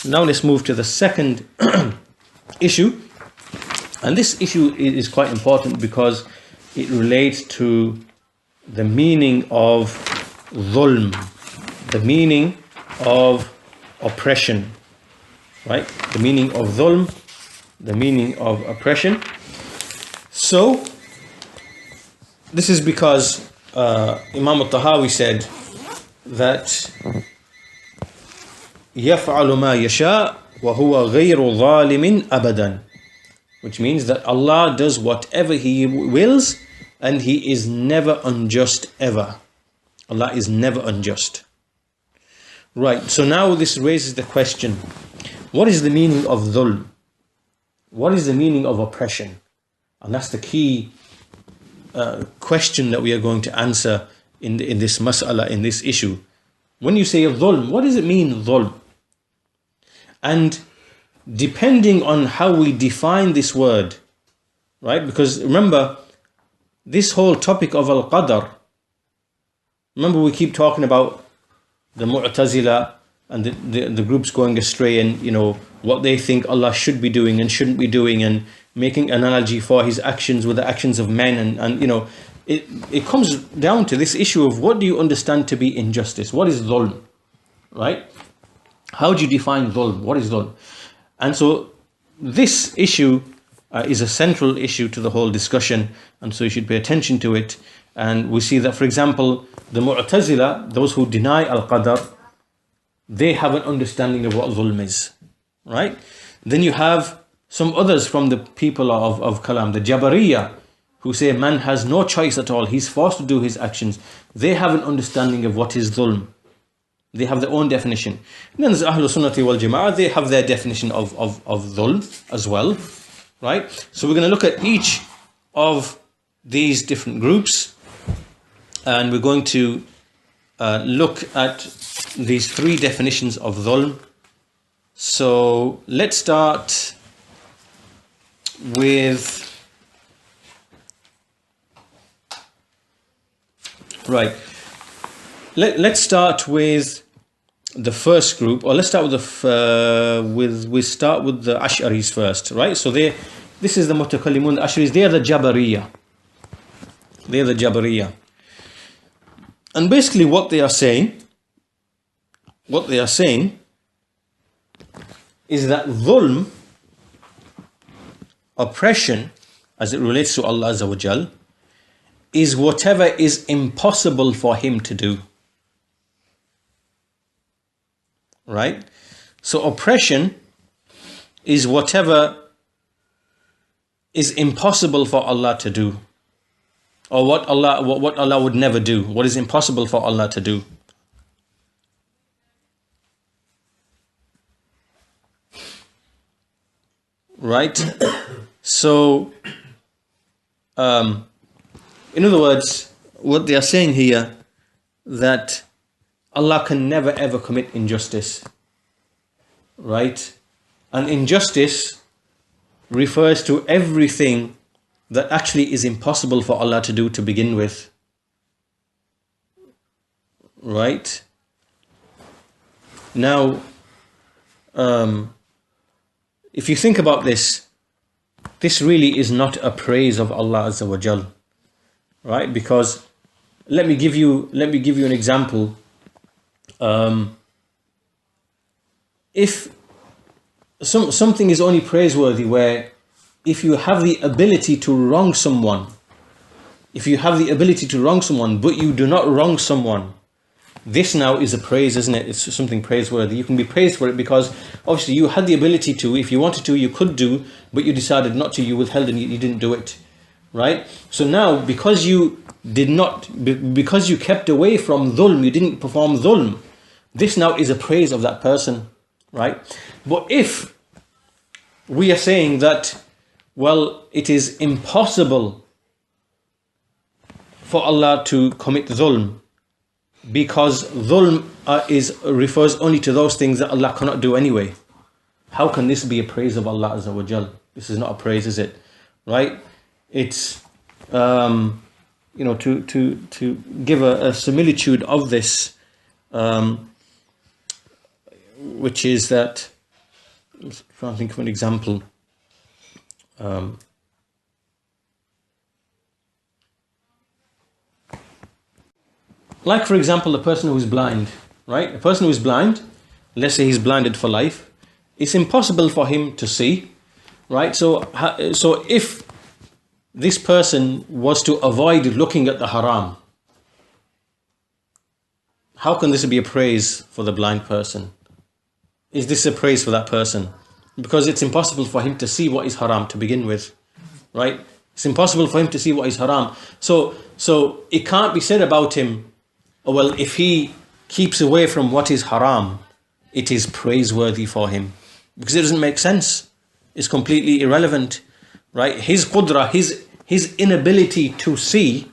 Now let's move to the second issue. And this issue is quite important because it relates to the meaning of dhulm, the meaning of oppression, right? The meaning of dhulm, the meaning of oppression. So, this is because Imam al-Tahawi said that يَفْعَلُ مَا يَشَاءُ وَهُوَ غَيْرُ ظَالِمٍ أَبَدًا, which means that Allah does whatever He wills and He is never unjust ever. Allah is never unjust. Right, so now this raises the question, what is the meaning of dhulm? What is the meaning of oppression? And that's the key question that we are going to answer in this mas'ala, in this issue. When you say dhulm, what does it mean, dhulm? And depending on how we define this word, right? Because remember, this whole topic of al-qadar, remember we keep talking about the Mu'tazila and the groups going astray, and you know what they think Allah should be doing and shouldn't be doing, and making analogy for His actions with the actions of men, and you know it comes down to this issue of what do you understand to be injustice? What is dhulm, right? How do you define dhulm? What is dhulm? And so this issue is a central issue to the whole discussion, and so you should pay attention to it. And we see that, for example, the Mu'tazila, those who deny al-qadar, they have an understanding of what dhulm is, right? Then you have some others from the people of Kalam, the Jabariya, who say man has no choice at all, he's forced to do his actions. They have an understanding of what is dhulm. They have their own definition. And then there's Ahlul Sunnati wal Jama'ah, they have their definition of dhulm as well, right? So we're going to look at each of these different groups, and we're going to look at these three definitions of dhulm. So let's start with, right, let's start with the first group, or let's start with we start with the Ash'aris first, right? So this is the Mutakallimun, the Ash'aris, they are the Jabariya. They are the Jabariya. And basically what they are saying is that dhulm, oppression, as it relates to Allah Azza wa Jal, is whatever is impossible for Him to do. Right? So oppression is whatever is impossible for Allah to do, or what Allah would never do, what is impossible for Allah to do. Right? So, in other words, what they are saying here, that Allah can never ever commit injustice, right? And injustice refers to everything that actually is impossible for Allah to do to begin with, right? Now, if you think about this, this really is not a praise of Allah Azza wa Jal, right? Because let me give you an example. If something is only praiseworthy where if you have the ability to wrong someone, but you do not wrong someone, this now is a praise, isn't it? It's something praiseworthy. You can be praised for it because obviously you had the ability to, if you wanted to, you could do, but you decided not to, you withheld and you didn't do it, right? So now, because you kept away from dhulm, you didn't perform dhulm, this now is a praise of that person, right? But if we are saying that, well, it is impossible for Allah to commit dhulm, because dhulm refers only to those things that Allah cannot do anyway. How can this be a praise of Allah Azza wa Jal? This is not a praise, is it? Right? It's to give a similitude of this, which is that I'm trying to think of an example. Like, for example, a person who is blind, right? A person who is blind, let's say he's blinded for life, it's impossible for him to see, right? So if this person was to avoid looking at the haram, how can this be a praise for the blind person? Is this a praise for that person? Because it's impossible for him to see what is haram to begin with, right? It's impossible for him to see what is haram. So it can't be said about him, oh, well, if he keeps away from what is haram, it is praiseworthy for him. Because it doesn't make sense. It's completely irrelevant, right? His qudra, his inability to see,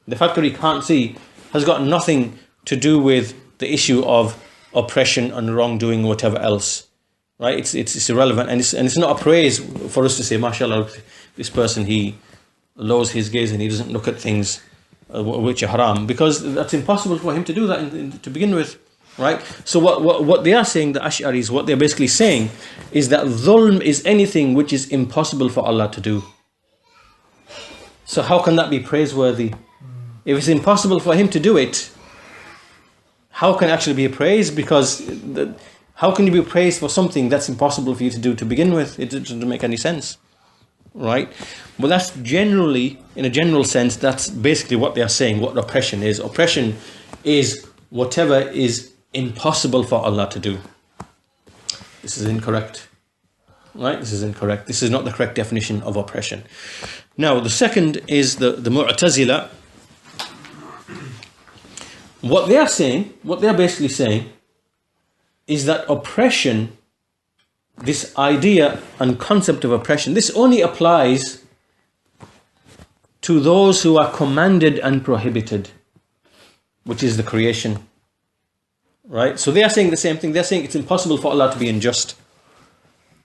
the fact that he can't see, has got nothing to do with the issue of oppression and wrongdoing or whatever else, right? It's irrelevant, and it's not a praise for us to say, mashallah, this person, he lowers his gaze and he doesn't look at things which are haram, because that's impossible for him to do that to begin with, right? So what they are saying, the Ash'aris, what they're basically saying is that dhulm is anything which is impossible for Allah to do. So how can that be praiseworthy? If it's impossible for him to do it, how can it actually be a praise? Because how can you be praised for something that's impossible for you to do to begin with? It doesn't make any sense, right? Well, that's generally, in a general sense, that's basically what they are saying, what oppression is. Oppression is whatever is impossible for Allah to do. This is incorrect, right? This is incorrect. This is not the correct definition of oppression. Now, the second is the Mu'tazila. What they are saying, what they are basically saying, is that oppression, this idea and concept of oppression, this only applies to those who are commanded and prohibited, which is the creation, right? So they are saying the same thing. They're saying it's impossible for Allah to be unjust.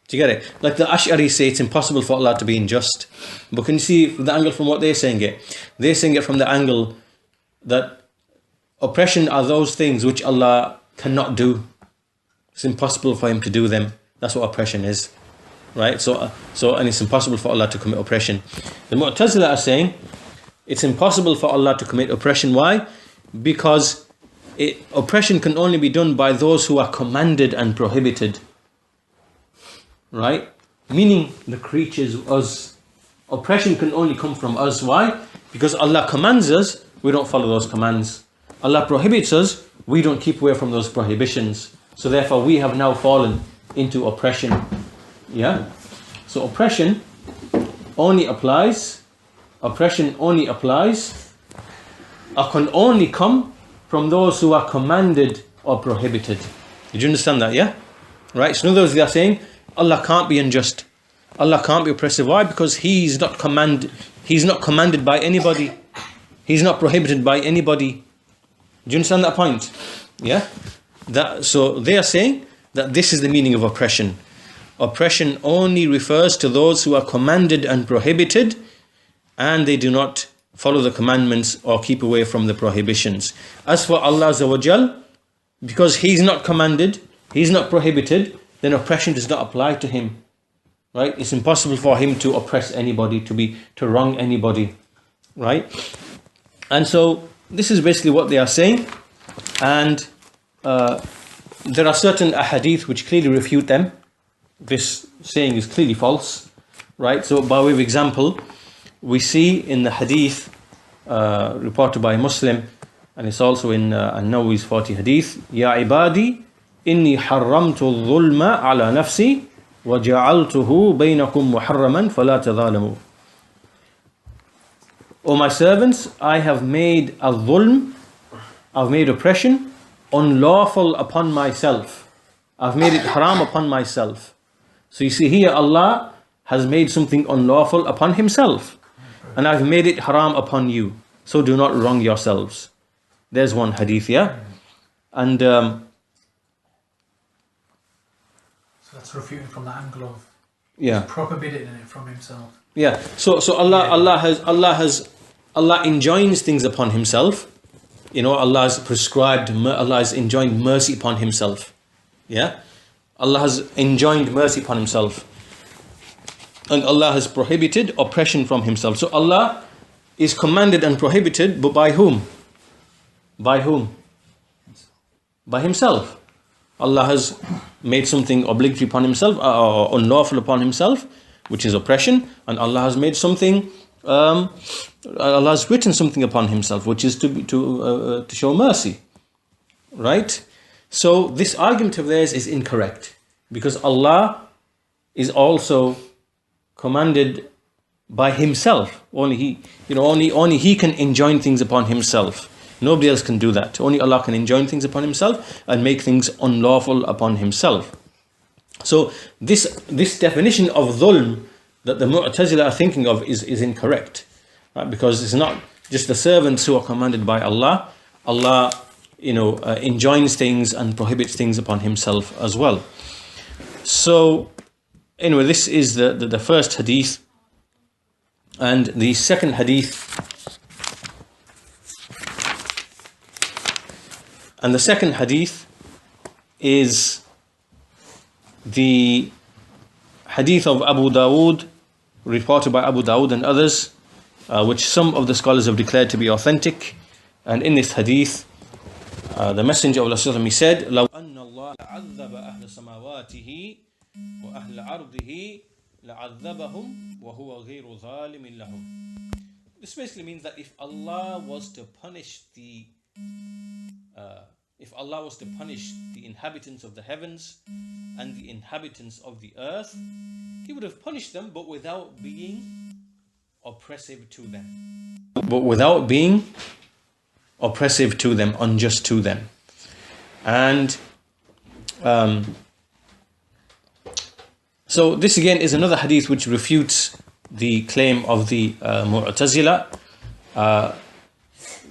Do you get it? Like the Ash'ari say it's impossible for Allah to be unjust. But can you see the angle from what they're saying it? They're saying it from the angle that oppression are those things which Allah cannot do. It's impossible for him to do them. That's what oppression is, right? So and it's impossible for Allah to commit oppression. The Mu'tazila are saying it's impossible for Allah to commit oppression. Why? Because oppression can only be done by those who are commanded and prohibited, right? Meaning the creatures, us. Oppression can only come from us. Why? Because Allah commands us, we don't follow those commands. Allah prohibits us, we don't keep away from those prohibitions. So therefore we have now fallen into oppression. Yeah? So oppression only applies, or can only come from those who are commanded or prohibited. Did you understand that? Yeah? Right? So in other words, they are saying Allah can't be unjust. Allah can't be oppressive. Why? Because He's not commanded by anybody. He's not prohibited by anybody. Do you understand that point? Yeah? So they are saying that this is the meaning of oppression. Oppression only refers to those who are commanded and prohibited, and they do not follow the commandments or keep away from the prohibitions. As for Allah Azza wa Jal, because He's not commanded, He's not prohibited, then oppression does not apply to Him. Right? It's impossible for Him to oppress anybody, to wrong anybody. Right? And so this is basically what they are saying, and there are certain ahadith which clearly refute them. This saying is clearly false, right? So by way of example, we see in the hadith reported by Muslim, and it's also in An-Nawawi's 40 hadith, Ya ibadi, inni harramtu dhulma ala nafsi, wa ja'altuhu baynakum muharraman fala tadhalamu. O my servants, I have made a dhulm, I've made oppression unlawful upon myself. I've made it haram upon myself. So you see here, Allah has made something unlawful upon Himself, and I've made it haram upon you. So do not wrong yourselves. There's one hadith, yeah? And so that's refuting from the angle of prohibiting it from Himself. Yeah. So Allah enjoins things upon Himself. You know, Allah has prescribed, Allah has enjoined mercy upon Himself. Yeah? Allah has enjoined mercy upon himself. And Allah has prohibited oppression from himself. So Allah is commanded and prohibited, but by whom? By whom? By himself. Allah has made something obligatory upon himself, or unlawful upon himself, which is oppression, and Allah has made something, Allah has written something upon himself, which is to show mercy. Right? So this argument of theirs is incorrect, because Allah is also commanded by himself. Only he can enjoin things upon himself. Nobody else can do that. Only Allah can enjoin things upon himself and make things unlawful upon himself. So this definition of dhulm that the Mu'tazila are thinking of is incorrect, right? Because it's not just the servants who are commanded by Allah. Allah enjoins things and prohibits things upon himself as well. So anyway, this is the first hadith. And the second hadith, is the hadith of Abu Dawood, reported by Abu Dawood and others, which some of the scholars have declared to be authentic. And in this hadith, the Messenger of Allah said, لو أن الله عذب أهل سماواته وأهل عرضه لعذبهم وهو غير ظالم لهم. This basically means that if Allah was to punish the inhabitants of the heavens and the inhabitants of the earth, he would have punished them, but without being oppressive to them. Unjust to them. And so this again is another hadith which refutes the claim of the Mu'tazila.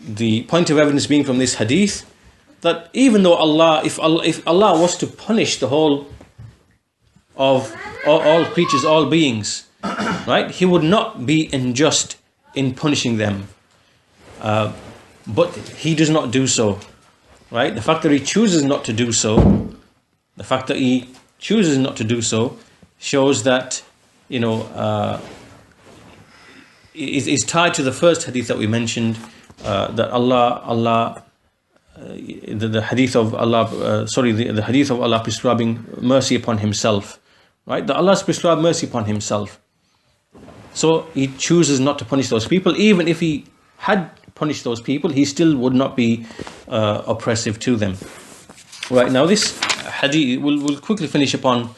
The point of evidence being from this hadith that even though if Allah was to punish the whole of all creatures, all beings, right, he would not be unjust in punishing them. But he does not do so, right? The fact that he chooses not to do so, shows that is tied to the first hadith that we mentioned, that the hadith of Allah, the hadith of Allah prescribing mercy upon himself, right? That Allah has prescribed mercy upon himself. So he chooses not to punish those people. Even if he had punished those people, he still would not be oppressive to them. Right, now this hadith, we'll quickly finish upon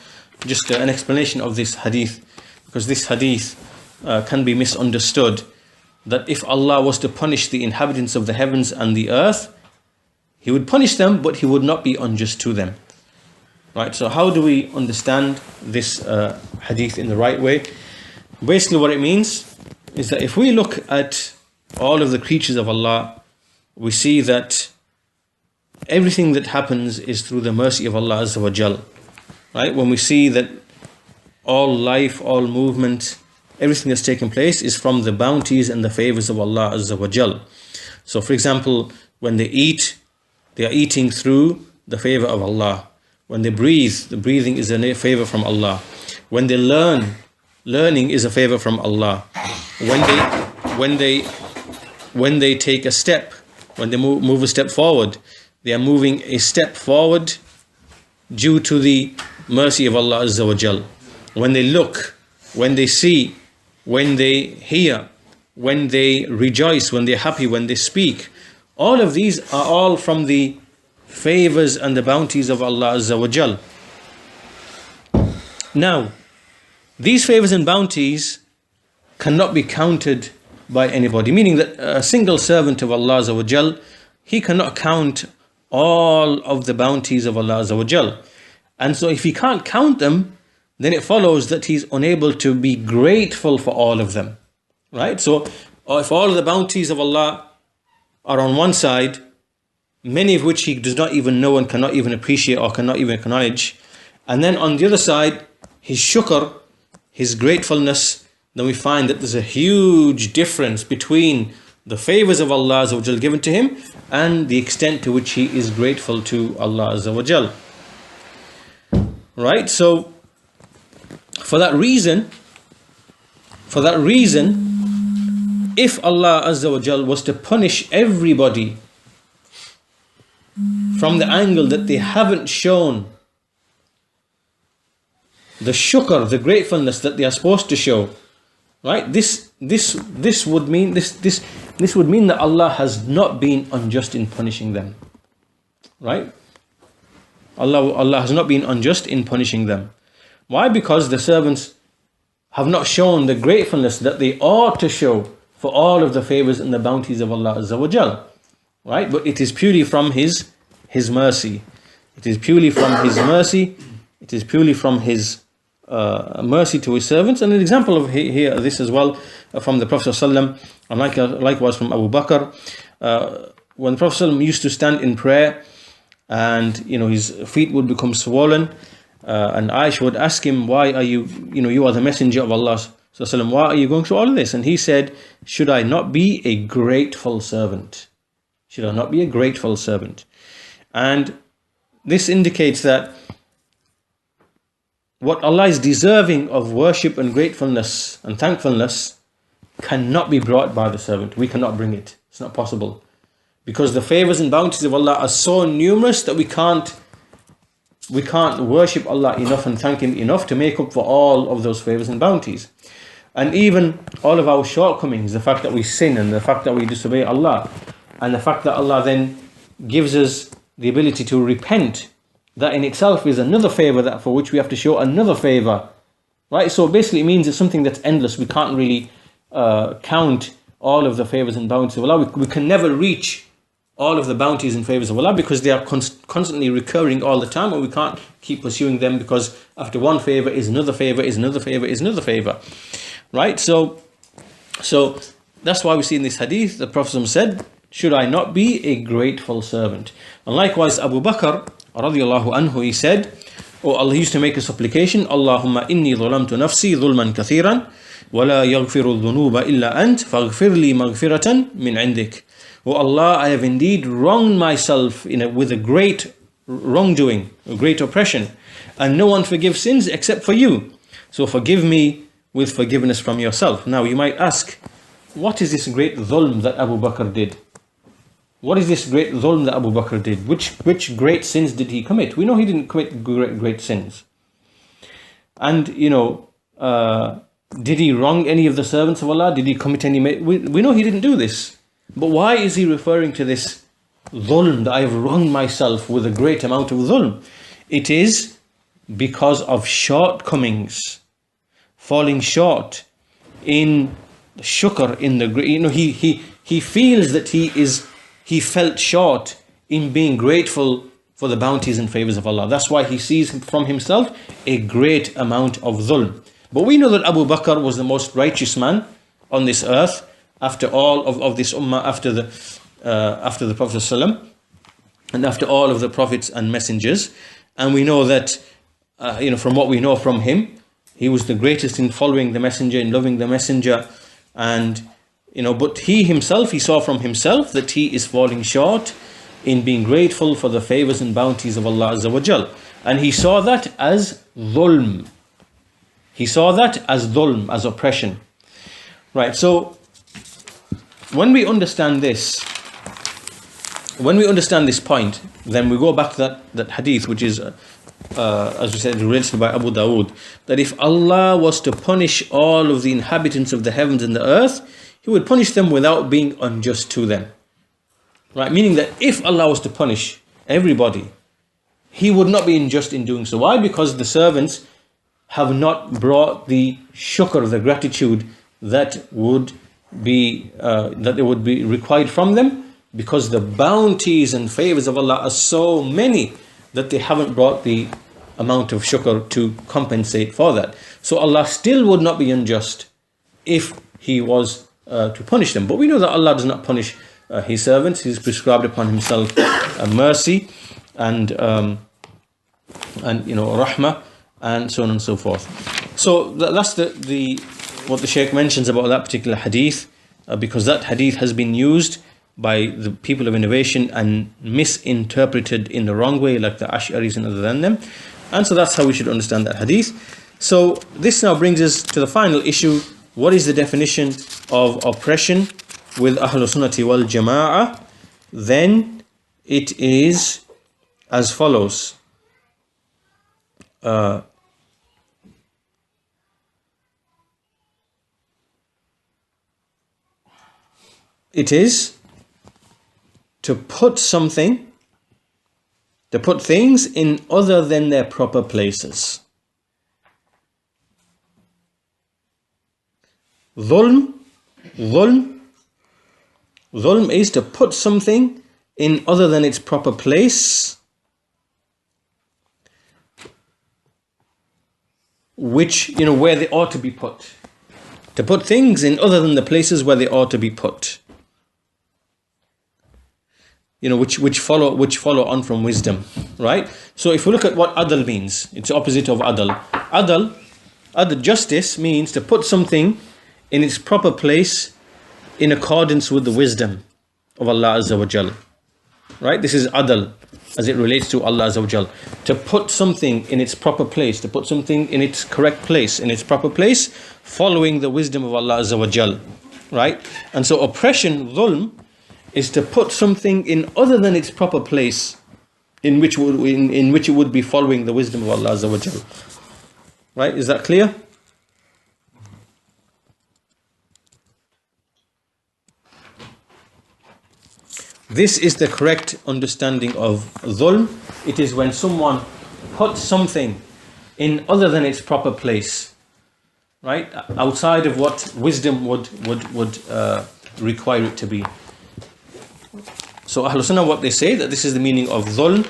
just an explanation of this hadith, because this hadith can be misunderstood, that if Allah was to punish the inhabitants of the heavens and the earth, he would punish them, but he would not be unjust to them. Right, so how do we understand this hadith in the right way? Basically what it means is that if we look at all of the creatures of Allah, we see that everything that happens is through the mercy of Allah Azza wa Jal. Right? When we see that all life, all movement, everything that's taken place is from the bounties and the favors of Allah Azza wa Jal. So for example, when they eat, they are eating through the favor of Allah. When they breathe, the breathing is a favor from Allah. When they learn, learning is a favor from Allah. When they take a step, when they move a step forward, they are moving a step forward due to the mercy of Allah Azza wa Jal. When they look, when they see, when they hear, when they rejoice, when they're happy, when they speak, all of these are all from the favors and the bounties of Allah Azza wa Jal. Now, these favors and bounties cannot be counted by anybody, meaning that a single servant of Allah Azza wa Jal, he cannot count all of the bounties of Allah Azza wa Jal. And so if he can't count them, then it follows that he's unable to be grateful for all of them. Right? So if all of the bounties of Allah are on one side, many of which he does not even know and cannot even appreciate or cannot even acknowledge, and then on the other side, his shukr, his gratefulness, then we find that there's a huge difference between the favors of Allah Azza wa Jal given to him and the extent to which he is grateful to Allah Azza wa Jal. Right? So for that reason, if Allah Azza wa Jal was to punish everybody from the angle that they haven't shown the shukr, the gratefulness that they are supposed to show, right? This would mean that Allah has not been unjust in punishing them, right? Allah has not been unjust in punishing them. Why? Because the servants have not shown the gratefulness that they ought to show for all of the favors and the bounties of Allah Azza wa Jal, right? But it is purely from His mercy. It is purely from His mercy. It is purely from His mercy to His servants. And an example of here, this as well, from the Prophet ﷺ, and likewise from Abu Bakr, when the Prophet ﷺ used to stand in prayer, and his feet would become swollen, and Aisha would ask him, why are you are the messenger of Allah, why are you going through all of this? And he said, should I not be a grateful servant? Should I not be a grateful servant? And this indicates that what Allah is deserving of worship and gratefulness and thankfulness cannot be brought by the servant. We cannot bring it. It's not possible. Because the favors and bounties of Allah are so numerous that we can't worship Allah enough and thank Him enough to make up for all of those favors and bounties. And even all of our shortcomings, the fact that we sin and the fact that we disobey Allah, and the fact that Allah then gives us the ability to repent, that in itself is another favor that for which we have to show another favor, right? So basically it means it's something that's endless. We can't really count all of the favors and bounties of Allah. We can never reach all of the bounties and favors of Allah because they are constantly recurring all the time, and we can't keep pursuing them because after one favor is another favor, is another favor, is another favor, right? So that's why we see in this hadith, the Prophet said, should I not be a grateful servant? And likewise Abu Bakr radiyallahu anhu, he said, Allah used to make a supplication, Allahumma inni dhulamtu nafsi dhulman kathiran wa la yaghfiru dhunuba illa ant faghfir li maghfiratan min indik. Oh Allah, I have indeed wronged myself with a great wrongdoing, a great oppression, and no one forgives sins except for you. So forgive me with forgiveness from yourself. Now you might ask, what is this great dhulm that Abu Bakr did? What is this great dhulm that Abu Bakr did? Which great sins did he commit? We know he didn't commit great sins. And, did he wrong any of the servants of Allah? Did he commit any... We know he didn't do this. But why is he referring to this dhulm, that I have wronged myself with a great amount of dhulm? It is because of shortcomings, falling short in shukr, in the... He feels that he felt short in being grateful for the bounties and favors of Allah. That's why he sees from himself a great amount of dhulm. But we know that Abu Bakr was the most righteous man on this earth after all of this ummah, after the Prophet ﷺ, and after all of the prophets and messengers. And we know that, from what we know from him, he was the greatest in following the messenger, in loving the messenger, and but he himself, he saw from himself that he is falling short in being grateful for the favors and bounties of Allah Azza wa Jal. And he saw that as dhulm. He saw that as dhulm, as oppression. Right, so when we understand this point, then we go back to that hadith, which is, as we said, related by Abu Dawood, that if Allah was to punish all of the inhabitants of the heavens and the earth, He would punish them without being unjust to them. Right? Meaning that if Allah was to punish everybody, He would not be unjust in doing so. Why? Because the servants have not brought the shukr, the gratitude that would be required from them, because the bounties and favors of Allah are so many that they haven't brought the amount of shukr to compensate for that. So Allah still would not be unjust if He was to punish them. But we know that Allah does not punish His servants. He's prescribed upon Himself mercy and rahmah, and so on and so forth. So that's what the Shaykh mentions about that particular hadith, because that hadith has been used by the people of innovation and misinterpreted in the wrong way, like the Ash'aris and other than them. And so that's how we should understand that hadith. So this now brings us to the final issue. What is the definition of oppression with Ahlul Sunnati wal Jama'ah? Then it is as follows. It is to put things in other than their proper places. Dhulm is to put something in other than its proper place, which, where they ought to be put. To put things in other than the places where they ought to be put. Which follow on from wisdom, right? So if we look at what adl means, it's the opposite of adl. Adl, justice, means to put something in its proper place in accordance with the wisdom of Allah Azza wa Jal. Right? This is adl as it relates to Allah Azza wa Jal. To put something in its proper place, to put something in its correct place, in its proper place, following the wisdom of Allah Azza wa Jal. Right? And so oppression, dhulm, is to put something in other than its proper place in which it would be following the wisdom of Allah Azza wa Jal. Right? Is that clear? This is the correct understanding of dhulm. It is when someone puts something in other than its proper place, right? Outside of what wisdom would require it to be. So Ahlul Sunnah, what they say, that this is the meaning of dhulm,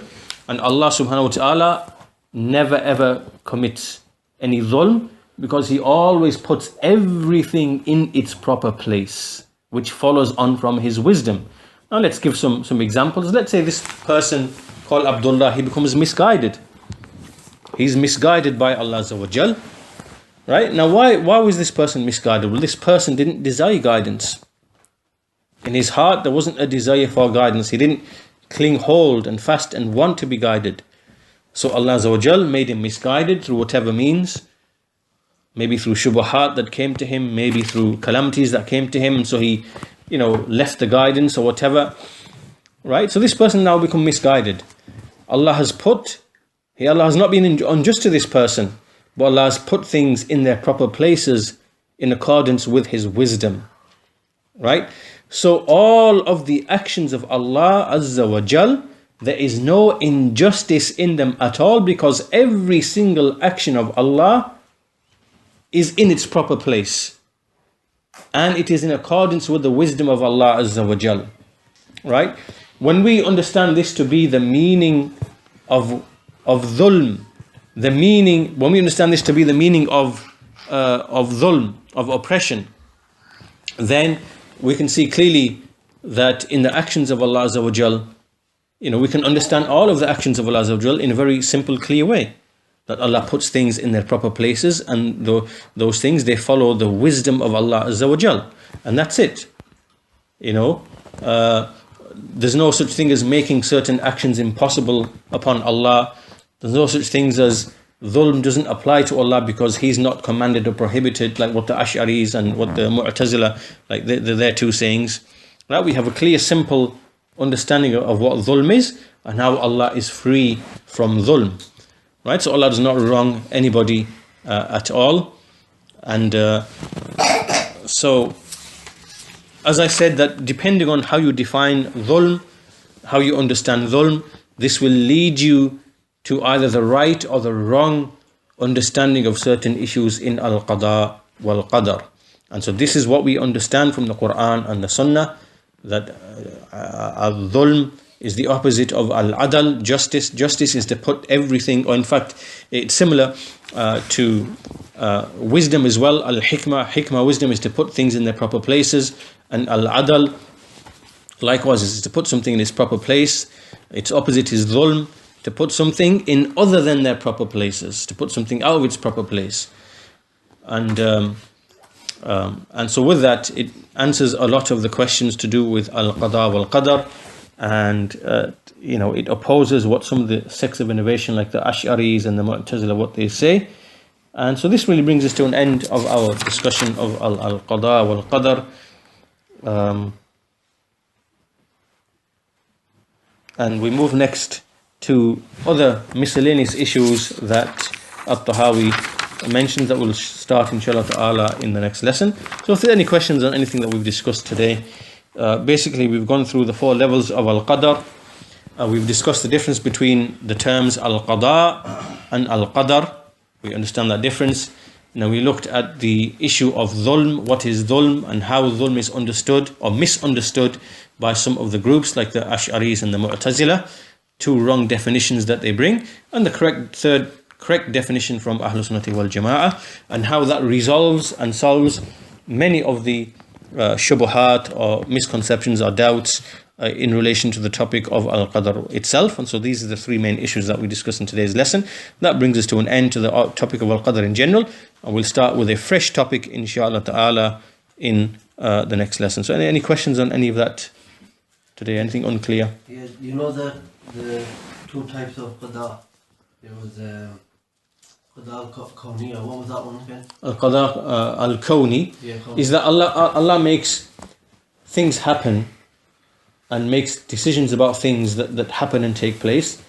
and Allah subhanahu wa ta'ala never ever commits any dhulm, because He always puts everything in its proper place, which follows on from His wisdom. Now let's give some examples. Let's say this person called Abdullah, he becomes misguided. He's misguided by Allah Azza wa Jal. Right? Now why was this person misguided? Well, this person didn't desire guidance. In his heart there wasn't a desire for guidance. He didn't cling hold and fast and want to be guided. So Allah Azza wa Jal made him misguided through whatever means. Maybe through shubahat that came to him, maybe through calamities that came to him, and so he left the guidance or whatever, right? So this person now become misguided. Allah has not been unjust to this person, but Allah has put things in their proper places in accordance with His wisdom, right? So all of the actions of Allah Azza wa Jal, there is no injustice in them at all, because every single action of Allah is in its proper place. And it is in accordance with the wisdom of Allah Azza wa Jal. Right? When we understand this to be the meaning of dhulm, when we understand this to be the meaning of dhulm, of oppression, then we can see clearly that in the actions of Allah Azza wa Jal, we can understand all of the actions of Allah Azza wa Jal in a very simple, clear way. That Allah puts things in their proper places, and those things, they follow the wisdom of Allah Azza wa Jal. And that's it. There's no such thing as making certain actions impossible upon Allah. There's no such things as dhulm doesn't apply to Allah because He's not commanded or prohibited, like what the Ash'aris and what the Mu'tazila, like their two sayings. Right? We have a clear, simple understanding of what dhulm is and how Allah is free from dhulm. Right, so Allah does not wrong anybody at all. And so, as I said, that depending on how you define dhulm, how you understand dhulm, this will lead you to either the right or the wrong understanding of certain issues in al-qada wal-qadar. And so this is what we understand from the Quran and the Sunnah, that al-dhulm is the opposite of al-adl, justice. Justice is to put everything, or in fact, it's similar to wisdom as well. Al-hikmah, wisdom, is to put things in their proper places. And al-adl, likewise, is to put something in its proper place. Its opposite is dhulm, to put something in other than their proper places, to put something out of its proper place. And so with that, it answers a lot of the questions to do with al-qada wal-qadar. and it opposes what some of the sects of innovation like the Ash'aris and the Mu'tazila, what they say. And so this really brings us to an end of our discussion of al-qada wal-qadar. And we move next to other miscellaneous issues that At-Tahawi mentions, that will start inshallah ta'ala in the next lesson. So if there are any questions on anything that we've discussed today, basically we've gone through the 4 levels of al-qadar. We've discussed the difference between the terms al-qada and al-qadar. We understand that difference. Now we looked at the issue of dhulm, what is dhulm, and how dhulm is understood or misunderstood by some of the groups like the Ash'aris and the Mu'tazila. 2 wrong definitions that they bring, and the correct definition from Ahlul Sunnati wal Jama'ah, and how that resolves and solves many of the shubuhat or misconceptions or doubts in relation to the topic of al-qadar itself. And so these are the 3 main issues that we discussed in today's lesson. That brings us to an end to the topic of al-qadar in general, and we'll start with a fresh topic inshallah ta'ala in the next lesson. So any questions on any of that today? Anything unclear? Yeah, you know that the 2 types of qada, there was qada al-kawniya. What was that one again? Al-qada al-kawni is that Allah makes things happen and makes decisions about things that happen and take place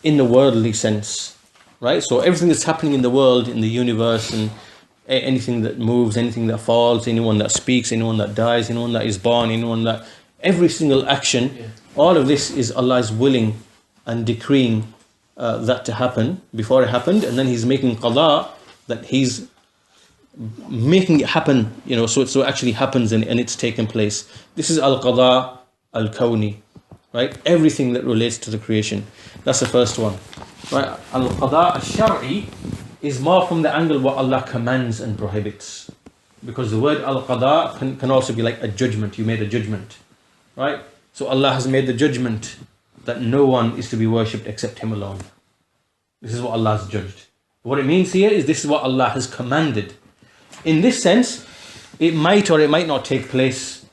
in the worldly sense, right? So everything that's happening in the world, in the universe, and anything that moves, anything that falls, anyone that speaks, anyone that dies, anyone that is born, every single action, all of this is Allah's willing and decreeing that to happen before it happened, and then He's making qada, that He's making it happen, so it actually happens and it's taken place. This is al-qada al-kawni, right? Everything that relates to the creation. That's the first one, right? Al-qada al-shar'i is more from the angle what Allah commands and prohibits, because the word al-qada can also be like a judgment. You made a judgment, right? So Allah has made the judgment that no one is to be worshipped except Him alone. This is what Allah has judged. What it means here is this is what Allah has commanded. In this sense, it might or it might not take place. Do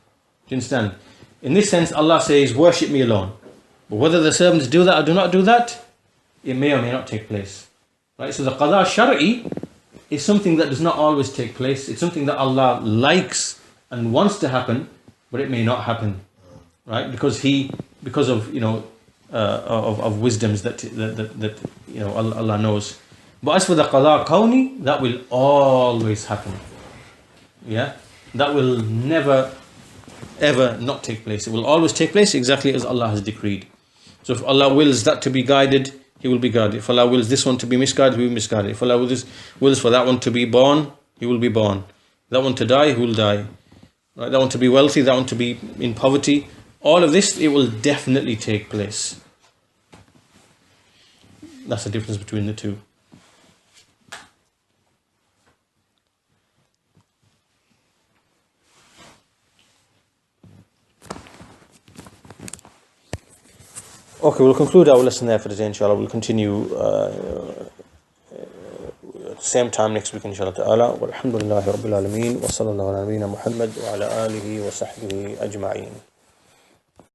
you understand? In this sense, Allah says, worship me alone. But whether the servants do that or do not do that, it may or may not take place. Right? So the qada shar'i is something that does not always take place. It's something that Allah likes and wants to happen, but it may not happen. Right? Because of wisdoms that Allah knows. But as for the qada kawni, that will always happen. Yeah? That will never ever not take place. It will always take place exactly as Allah has decreed. So if Allah wills that to be guided, He will be guided. If Allah wills this one to be misguided, He will be misguided. If Allah wills for that one to be born, He will be born. That one to die, He will die. Right? That one to be wealthy, that one to be in poverty. All of this, it will definitely take place. That's the difference between the 2. Okay, we'll conclude our lesson there for today, inshallah. We'll continue at the same time next week, inshallah ta'ala. Walhamdulillahi rabbil alameen. Wa sallallahu ala nabiyyina Muhammad wa ala alihi wa sahbihi ajma'een.